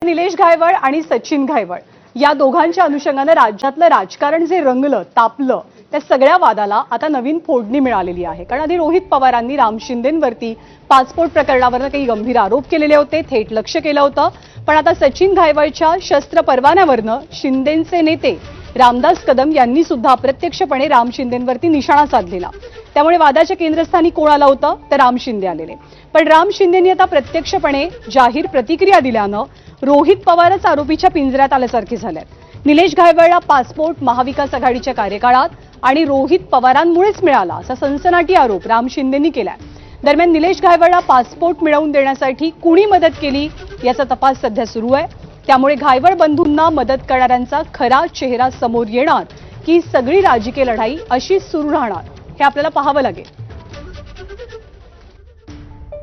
निलेश घायवळ आणि सचिन घायवळ या दोघांच्या अनुषंगाने राज्यातलं राजकारण जे रंगलं तापलं त्या सगळ्या वादाला आता नवीन फोडणी मिळालेली आहे। कारण आधी रोहित पवारांनी राम शिंदेंवरती पासपोर्ट प्रकरणावर काही गंभीर आरोप केलेले होते, थेट लक्ष केलं होतं। पण आता सचिन घायवळच्या शस्त्र परवान्यावरनं शिंदेंचे नेते रामदास कदम यांनी सुद्धा अप्रत्यक्षपणे राम शिंदेंवरती निशाणा साधलेला। त्यामुळे वादाच्या केंद्रस्थानी कोण आलं होतं तर राम शिंदे आलेले। पण राम शिंदेंनी आता प्रत्यक्षपणे जाहीर प्रतिक्रिया दिल्यानं रोहित पवारच आरोपीच्या पिंजऱ्यात आल्यासारखे झालेत। निलेश घायवळला पासपोर्ट महाविकास आघाडीच्या कार्यकाळात आणि रोहित पवारांमुळेच मिळाला असा सनसनाटी आरोप राम शिंदेंनी केलाय। दरम्यान निलेश घायवळला पासपोर्ट मिळवून देण्यासाठी कुणी मदत केली याचा तपास सध्या सुरू आहे। त्यामुळे घायवळ बंधूंना मदत करणाऱ्यांचा खरा चेहरा समोर येणार की सगळी राजकीय लढाई अशीच सुरू राहणार हे आपल्याला पाहावं लागेल।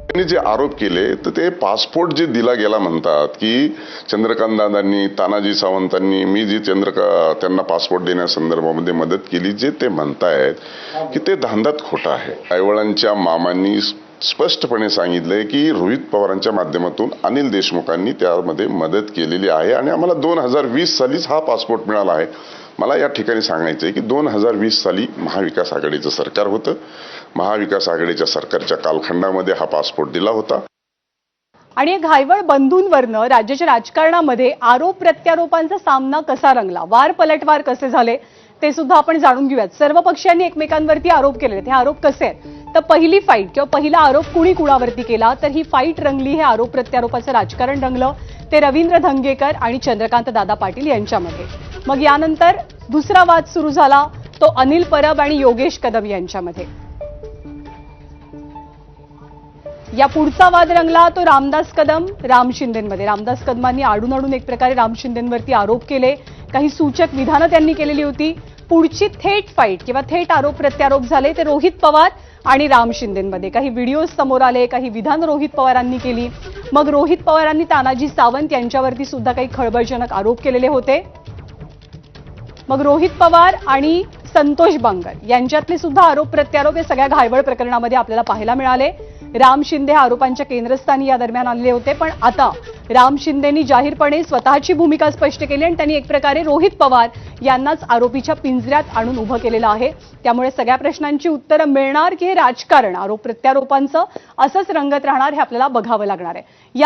त्यांनी जे आरोप केले तर ते पासपोर्ट जे दिला गेला म्हणतात की चंद्रकांत दादांनी तानाजी सावंतांनी मी जी त्यांना पासपोर्ट देण्यासंदर्भामध्ये मदत केली जे ते म्हणतायत की ते धांदात खोटं आहे। घायवळांच्या मामांनी स्पष्टपणे सांगितलंय की रोहित पवारांच्या माध्यमातून अनिल देशमुखांनी त्यामध्ये मदत केलेली आहे आणि आम्हाला 2020 सालीच हा पासपोर्ट मिळाला आहे। मला या ठिकाणी सांगायचं आहे की 2020 साली महाविकास आघाडीचं सरकार होतं। महाविकास आघाडीच्या सरकारच्या कालखंडामध्ये हा पासपोर्ट दिला होता। आणि घायवळ बंधूंवरनं राज्याच्या राजकारणामध्ये आरोप प्रत्यारोपांचा सामना कसा रंगला, वार पलटवार कसे झाले ते सुद्धा आपण जाणून घेऊयात। सर्व पक्षांनी एकमेकांवरती आरोप केले, हे आरोप कसे आहेत तर पहिली फाईट किंवा पहिला आरोप कुणी कुणावरती केला तर ही फाईट रंगली, हे आरोप प्रत्यारोपाचं राजकारण रंगलं ते रवींद्र धंगेकर आणि चंद्रकांत दादा पाटील यांच्यामध्ये। मग यानंतर दुसरा वाद सुरू झाला तो अनिल परब आणि योगेश कदम यांच्यामध्ये। या पुढचा वाद रंगला तो रामदास कदम राम शिंदेंमध्ये। रामदास कदमांनी आडून एक प्रकारे राम शिंदेंवरती आरोप केले, काही सूचक विधानं त्यांनी केलेली होती। पुढची थेट फाईट किंवा थेट आरोप प्रत्यारोप झाले ते रोहित पवार आणि राम शिंदेंमध्ये। काही व्हिडिओज समोर आले, काही विधान रोहित पवारांनी केली। मग रोहित पवारांनी तानाजी सावंत यांच्यावरती सुद्धा काही खळबळजनक आरोप केलेले होते। मग रोहित पवार आणि संतोष बांगर यांच्यातले सुद्धा आरोप प्रत्यारोप या सगळ्या घायवळ प्रकरणामध्ये आपल्याला पाहायला मिळाले। राम शिंदे आरोपांच्या केंद्रस्थानी या दरम्यान आलेले होते। पण आता राम शिंदेंनी जाहीरपणे स्वतःची भूमिका स्पष्ट केली आणि त्यांनी एक प्रकारे रोहित पवार यांनाच आरोपीच्या पिंजऱ्यात आणून उभं केलेलं आहे। त्यामुळे सगळ्या प्रश्नांची उत्तरं मिळणार की हे राजकारण आरोप प्रत्यारोपांचं असंच रंगत राहणार हे आपल्याला बघावं लागणार आहे।